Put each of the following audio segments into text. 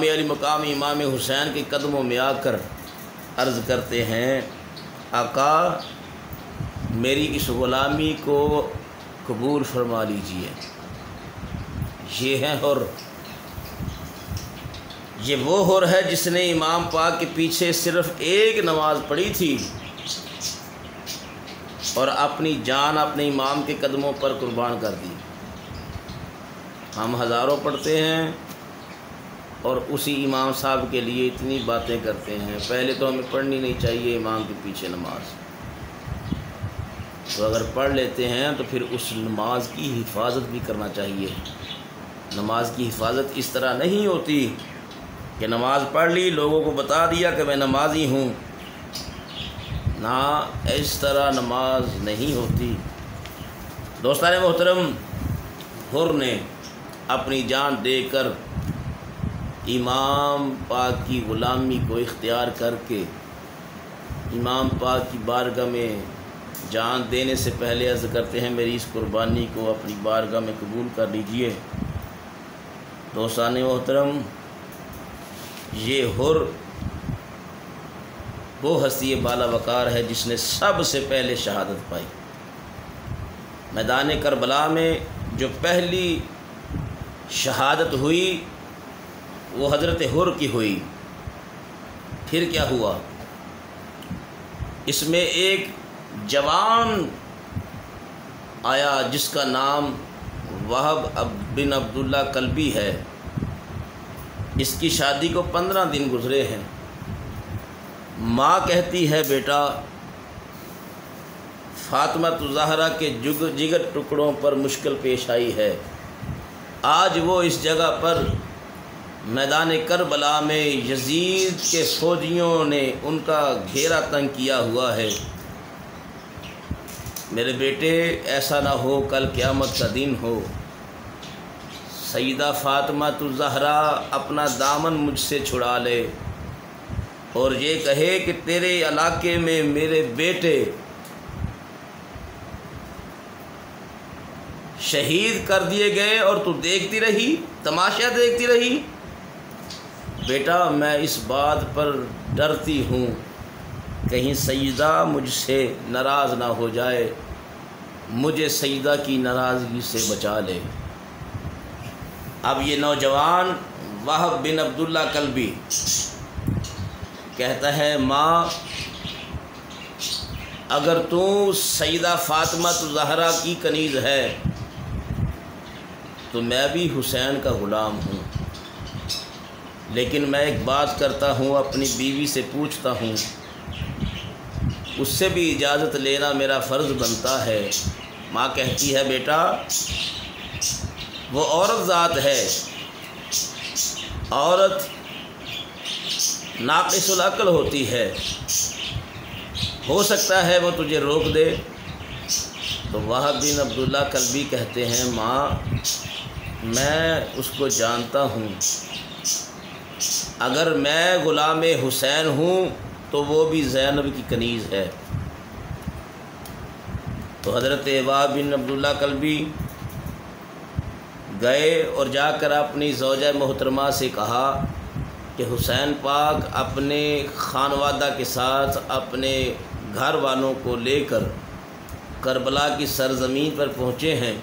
علی مقام امام حسین کے قدموں میں آ کر عرض کرتے ہیں آقا میری اس غلامی کو قبول فرما لیجئے۔ یہ ہے حر، یہ وہ حر ہے جس نے امام پاک کے پیچھے صرف ایک نماز پڑھی تھی اور اپنی جان اپنے امام کے قدموں پر قربان کر دی۔ ہم ہزاروں پڑھتے ہیں اور اسی امام صاحب کے لیے اتنی باتیں کرتے ہیں۔ پہلے تو ہمیں پڑھنی نہیں چاہیے امام کے پیچھے نماز، تو اگر پڑھ لیتے ہیں تو پھر اس نماز کی حفاظت بھی کرنا چاہیے۔ نماز کی حفاظت اس طرح نہیں ہوتی کہ نماز پڑھ لی، لوگوں کو بتا دیا کہ میں نمازی ہوں، نہ اس طرح نماز نہیں ہوتی۔ دوستان محترم، حر نے اپنی جان دے کر امام پاک کی غلامی کو اختیار کر کے امام پاک کی بارگاہ میں جان دینے سے پہلے عرض کرتے ہیں میری اس قربانی کو اپنی بارگاہ میں قبول کر لیجئے۔ دوستان محترم، یہ حر وہ ہستی بالا وقار ہے جس نے سب سے پہلے شہادت پائی۔ میدان کربلا میں جو پہلی شہادت ہوئی وہ حضرت حر کی ہوئی۔ پھر کیا ہوا؟ اس میں ایک جوان آیا جس کا نام وہب بن عبداللہ کلبی ہے۔ اس کی شادی کو 15 دن گزرے ہیں۔ ماں کہتی ہے بیٹا فاطمہ الزہرا کے جگر ٹکڑوں پر مشکل پیش آئی ہے، آج وہ اس جگہ پر میدان کربلا میں یزید کے فوجیوں نے ان کا گھیرا تنگ کیا ہوا ہے، میرے بیٹے ایسا نہ ہو کل قیامت کا دن ہو سیدہ فاطمہ الزہرا اپنا دامن مجھ سے چھڑا لے اور یہ کہے کہ تیرے علاقے میں میرے بیٹے شہید کر دیے گئے اور تو دیکھتی رہی، تماشا دیکھتی رہی۔ بیٹا میں اس بات پر ڈرتی ہوں کہیں سیدہ مجھ سے ناراض نہ ہو جائے، مجھے سیدہ کی ناراضگی سے بچا لے۔ اب یہ نوجوان وہب بن عبداللہ کلبی کہتا ہے ماں اگر تو سیدہ فاطمہ الزہرا کی کنیز ہے تو میں بھی حسین کا غلام ہوں، لیکن میں ایک بات کرتا ہوں، اپنی بیوی سے پوچھتا ہوں، اس سے بھی اجازت لینا میرا فرض بنتا ہے۔ ماں کہتی ہے بیٹا وہ عورت ذات ہے، عورت ناقص العقل ہوتی ہے، ہو سکتا ہے وہ تجھے روک دے۔ تو وہب بن عبداللہ کلبی کہتے ہیں ماں میں اس کو جانتا ہوں، اگر میں غلام حسین ہوں تو وہ بھی زینب کی کنیز ہے۔ تو حضرت وہب بن عبداللہ کلبی گئے اور جا کر اپنی زوجہ محترمہ سے کہا کہ حسین پاک اپنے خانوادہ کے ساتھ اپنے گھر والوں کو لے کر کربلا کی سرزمین پر پہنچے ہیں،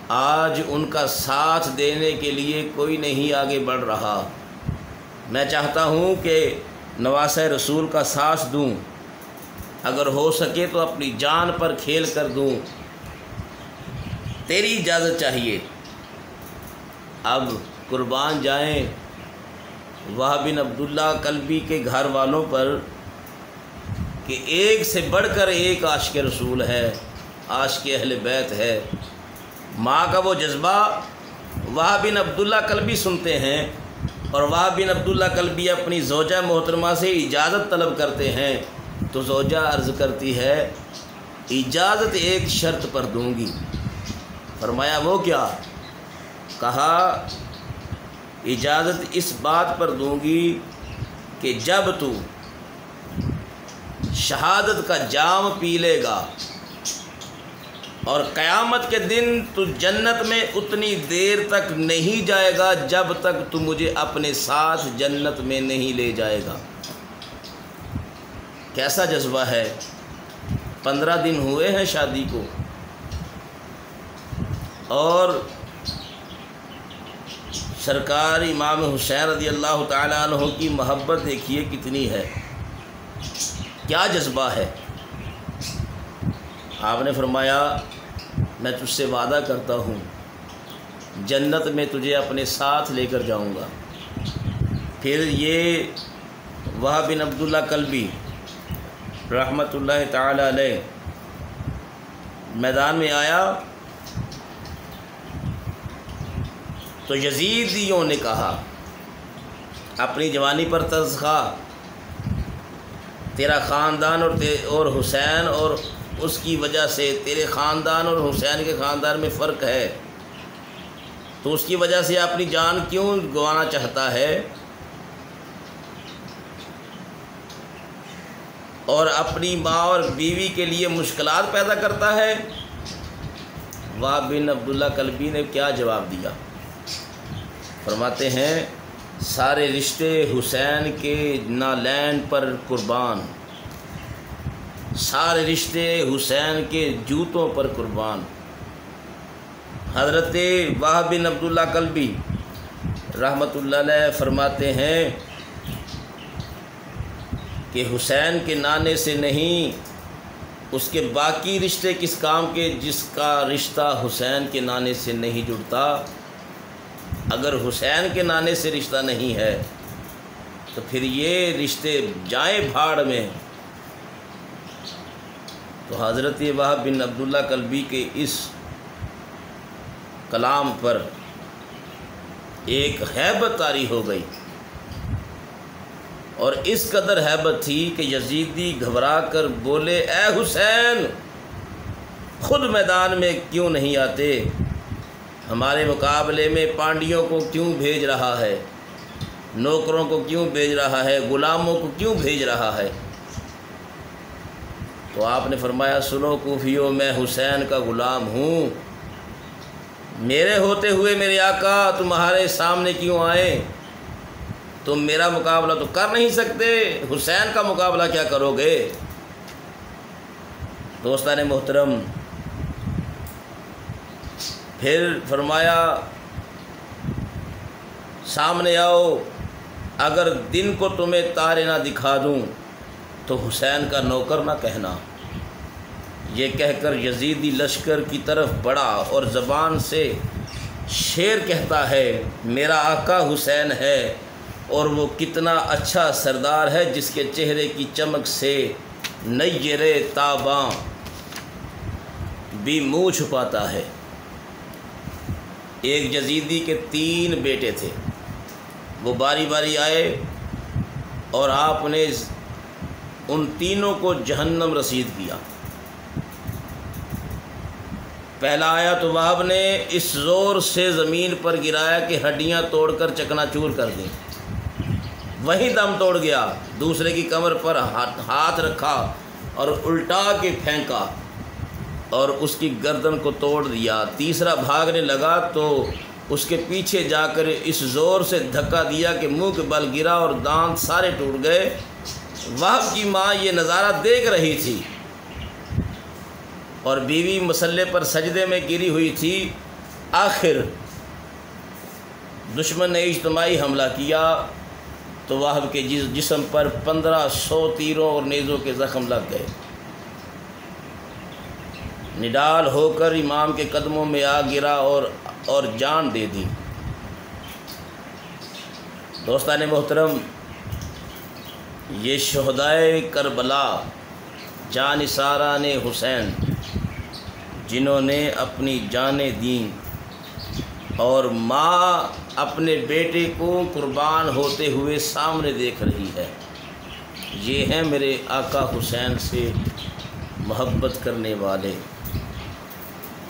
آج ان کا ساتھ دینے کے لیے کوئی نہیں آگے بڑھ رہا، میں چاہتا ہوں کہ نواسہ رسول کا ساتھ دوں، اگر ہو سکے تو اپنی جان پر کھیل کر دوں، تیری اجازت چاہیے۔ اب قربان جائیں وہب بن عبداللہ کلبی کے گھر والوں پر کہ ایک سے بڑھ کر ایک عاشق رسول ہے، عاشق اہل بیت ہے۔ ماں کا وہ جذبہ وہب بن عبداللہ کلبی سنتے ہیں اور وہب بن عبداللہ کلبی اپنی زوجہ محترمہ سے اجازت طلب کرتے ہیں، تو زوجہ عرض کرتی ہے اجازت ایک شرط پر دوں گی۔ فرمایا وہ کیا؟ کہا اجازت اس بات پر دوں گی کہ جب تو شہادت کا جام پی لے گا اور قیامت کے دن تو جنت میں اتنی دیر تک نہیں جائے گا جب تک تو مجھے اپنے ساتھ جنت میں نہیں لے جائے گا۔ کیسا جذبہ ہے! 15 دن ہوئے ہیں شادی کو، اور سرکار امام حسین رضی اللہ تعالیٰ عنہ کی محبت دیکھیے کتنی ہے، کیا جذبہ ہے۔ آپ نے فرمایا میں تجھ سے وعدہ کرتا ہوں جنت میں تجھے اپنے ساتھ لے کر جاؤں گا۔ پھر یہ وہب بن عبداللہ کلبی رحمۃ اللہ تعالی علیہ میدان میں آیا تو یزیدیوں نے کہا اپنی جوانی پر تذکرہ، تیرا خاندان اور حسین اور اس کی وجہ سے تیرے خاندان اور حسین کے خاندان میں فرق ہے، تو اس کی وجہ سے اپنی جان کیوں گنوانا چاہتا ہے اور اپنی ماں اور بیوی کے لیے مشکلات پیدا کرتا ہے۔ وہب بن عبداللہ کلبی نے کیا جواب دیا؟ فرماتے ہیں سارے رشتے حسین کے نالین پر قربان، سارے رشتے حسین کے جوتوں پر قربان۔ حضرت وہب بن عبداللہ کلبی رحمۃ اللہ علیہ فرماتے ہیں کہ حسین کے نانے سے نہیں، اس کے باقی رشتے کس کام کے جس کا رشتہ حسین کے نانے سے نہیں جڑتا۔ اگر حسین کے نانے سے رشتہ نہیں ہے تو پھر یہ رشتے جائیں بھاڑ میں۔ تو حضرت وہب بن عبداللہ کلبی کے اس کلام پر ایک ہیبت طاری ہو گئی، اور اس قدر ہیبت تھی کہ یزیدی گھبرا کر بولے اے حسین خود میدان میں کیوں نہیں آتے؟ ہمارے مقابلے میں پانڈیوں کو کیوں بھیج رہا ہے، نوکروں کو کیوں بھیج رہا ہے، غلاموں کو کیوں بھیج رہا ہے؟ تو آپ نے فرمایا سنو کوفیوں، میں حسین کا غلام ہوں، میرے ہوتے ہوئے میرے آقا تمہارے سامنے کیوں آئے؟ تم میرا مقابلہ تو کر نہیں سکتے، حسین کا مقابلہ کیا کرو گے؟ دوستان محترم، پھر فرمایا سامنے آؤ، اگر دن کو تمہیں تارے نہ دکھا دوں تو حسین کا نوکر نہ کہنا۔ یہ کہہ کر یزیدی لشکر کی طرف بڑھا اور زبان سے شعر کہتا ہے میرا آقا حسین ہے، اور وہ کتنا اچھا سردار ہے جس کے چہرے کی چمک سے نیر تاباں بھی منہ چھپاتا ہے۔ ایک یزیدی کے 3 بیٹے تھے، وہ باری باری آئے اور آپ نے ان تینوں کو جہنم رسید کیا۔ پہلا آیا تو وہب نے اس زور سے زمین پر گرایا کہ ہڈیاں توڑ کر چکنا چور کر دیں، وہیں دم توڑ گیا۔ دوسرے کی کمر پر ہاتھ رکھا اور الٹا کے پھینکا اور اس کی گردن کو توڑ دیا۔ تیسرا بھاگنے لگا تو اس کے پیچھے جا کر اس زور سے دھکا دیا کہ منہ کے بل گرا اور دانت سارے ٹوٹ گئے۔ وہب کی ماں یہ نظارہ دیکھ رہی تھی اور بیوی مسلح پر سجدے میں گری ہوئی تھی۔ آخر دشمن نے اجتماعی حملہ کیا تو وہب کے جسم پر 1500 تیروں اور نیزوں کے زخم لگ گئے۔ نڈال ہو کر امام کے قدموں میں آ گرا اور جان دے دی۔ دوستان محترم، یہ شہدائے کربلا جانثاران حسین جنہوں نے اپنی جانیں دیں اور ماں اپنے بیٹے کو قربان ہوتے ہوئے سامنے دیکھ رہی ہے، یہ ہیں میرے آقا حسین سے محبت کرنے والے۔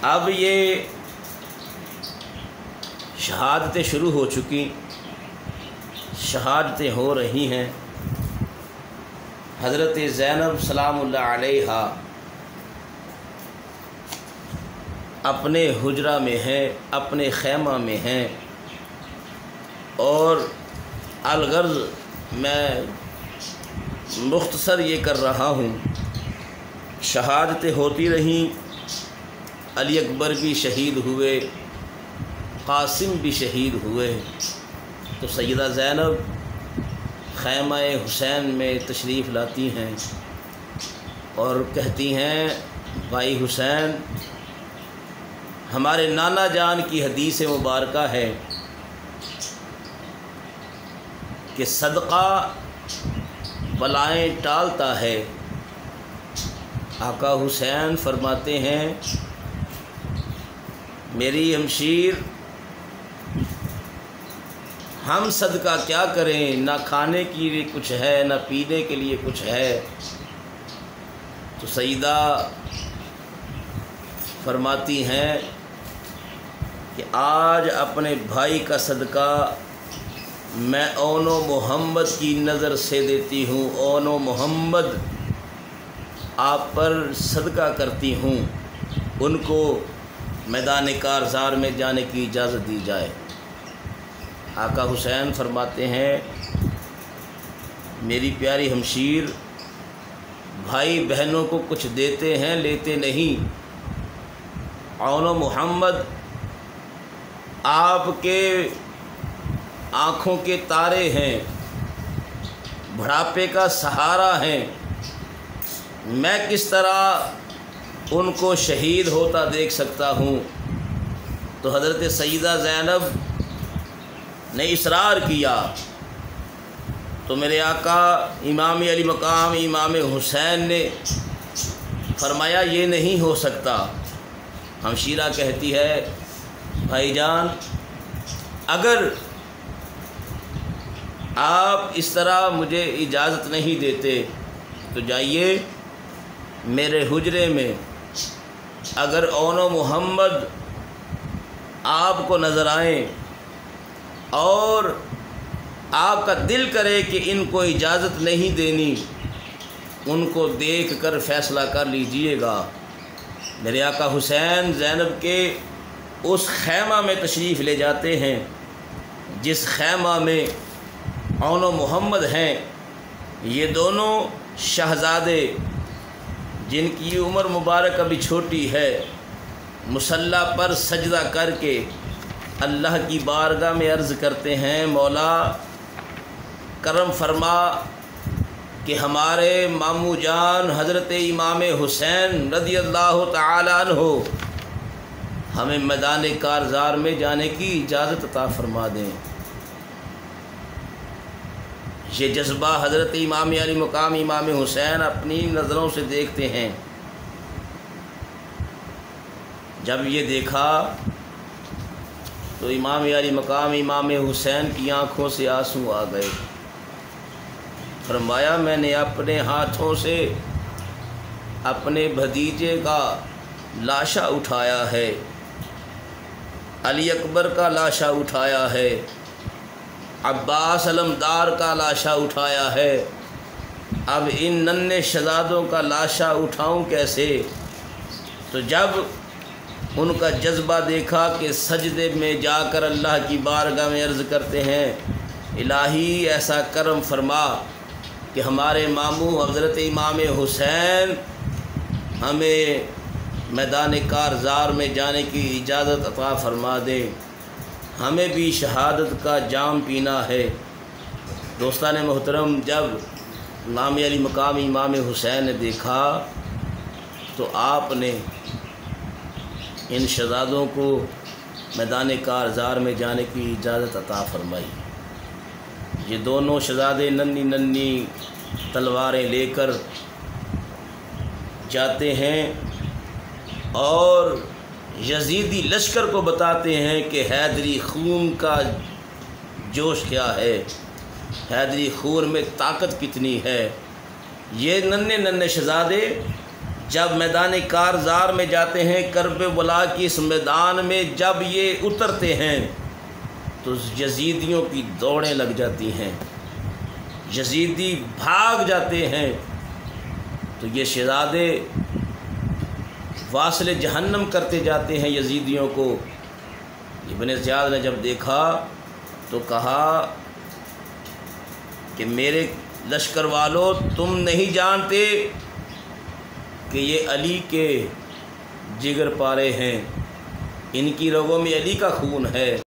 اب یہ شہادتیں شروع ہو چکی، شہادتیں ہو رہی ہیں۔ حضرت زینب سلام اللہ علیہا اپنے حجرہ میں ہیں، اپنے خیمہ میں ہیں، اور الغرض میں مختصر یہ کر رہا ہوں، شہادتیں ہوتی رہیں، علی اکبر بھی شہید ہوئے، قاسم بھی شہید ہوئے، تو سیدہ زینب خیمہ حسین میں تشریف لاتی ہیں اور کہتی ہیں بھائی حسین، ہمارے نانا جان کی حدیث مبارکہ ہے کہ صدقہ بلائیں ٹالتا ہے۔ آقا حسین فرماتے ہیں میری ہمشیر، ہم صدقہ کیا کریں، نہ کھانے کے لیے کچھ ہے نہ پینے کے لیے کچھ ہے۔ تو سیدہ فرماتی ہیں کہ آج اپنے بھائی کا صدقہ میں اون و محمد کی نظر سے دیتی ہوں، اون و محمد آپ پر صدقہ کرتی ہوں، ان کو میدان کارزار میں جانے کی اجازت دی جائے۔ آقا حسین فرماتے ہیں میری پیاری ہمشیر، بھائی بہنوں کو کچھ دیتے ہیں لیتے نہیں، اون و محمد آپ کے آنکھوں کے تارے ہیں، بڑھاپے کا سہارا ہیں، میں کس طرح ان کو شہید ہوتا دیکھ سکتا ہوں۔ تو حضرت سیدہ زینب نے اصرار کیا، تو میرے آقا امام علی مقام امام حسین نے فرمایا یہ نہیں ہو سکتا۔ ہمشیرہ کہتی ہے بھائی جان، اگر آپ اس طرح مجھے اجازت نہیں دیتے تو جائیے میرے حجرے میں، اگر اون و محمد آپ کو نظر آئیں اور آپ کا دل کرے کہ ان کو اجازت نہیں دینی، ان کو دیکھ کر فیصلہ کر لیجئے گا۔ میرے آقا حسین زینب کے اس خیمہ میں تشریف لے جاتے ہیں جس خیمہ میں اون و محمد ہیں۔ یہ دونوں شہزادے جن کی عمر مبارک ابھی چھوٹی ہے، مصلی پر سجدہ کر کے اللہ کی بارگاہ میں عرض کرتے ہیں مولا کرم فرما کہ ہمارے ماموں جان حضرت امام حسین رضی اللہ تعالی عنہ ہمیں میدان کارزار میں جانے کی اجازت عطا فرما دیں۔ یہ جذبہ حضرت امام علی مقام امام حسین اپنی نظروں سے دیکھتے ہیں۔ جب یہ دیکھا تو امام علی مقام امام حسین کی آنکھوں سے آنسو آ گئے۔ فرمایا میں نے اپنے ہاتھوں سے اپنے بھتیجے کا لاشا اٹھایا ہے، علی اکبر کا لاشا اٹھایا ہے، عباس علمدار کا لاشا اٹھایا ہے، اب ان ننھے شہزادوں کا لاشا اٹھاؤں کیسے؟ تو جب ان کا جذبہ دیکھا کہ سجدے میں جا کر اللہ کی بارگاہ میں عرض کرتے ہیں الہی ایسا کرم فرما کہ ہمارے ماموں حضرت امام حسین ہمیں میدان کارزار میں جانے کی اجازت عطا فرما دے، ہمیں بھی شہادت کا جام پینا ہے۔ دوستان محترم، جب امام علی مقام امام حسین نے دیکھا تو آپ نے ان شہزادوں کو میدان کارزار میں جانے کی اجازت عطا فرمائی۔ یہ دونوں شہزادے ننھی ننھی تلواریں لے کر جاتے ہیں اور یزیدی لشکر کو بتاتے ہیں کہ حیدری خون کا جوش کیا ہے، حیدری خون میں طاقت کتنی ہے۔ یہ ننھے ننھے شہزادے جب میدان کارزار میں جاتے ہیں، کربلا کی اس میدان میں جب یہ اترتے ہیں تو یزیدیوں کی دوڑیں لگ جاتی ہیں، یزیدی بھاگ جاتے ہیں۔ تو یہ شہزادے واصل جہنم کرتے جاتے ہیں یزیدیوں کو۔ ابن زیاد نے جب دیکھا تو کہا کہ میرے لشکر والوں، تم نہیں جانتے کہ یہ علی کے جگر پارے ہیں، ان کی رگوں میں علی کا خون ہے۔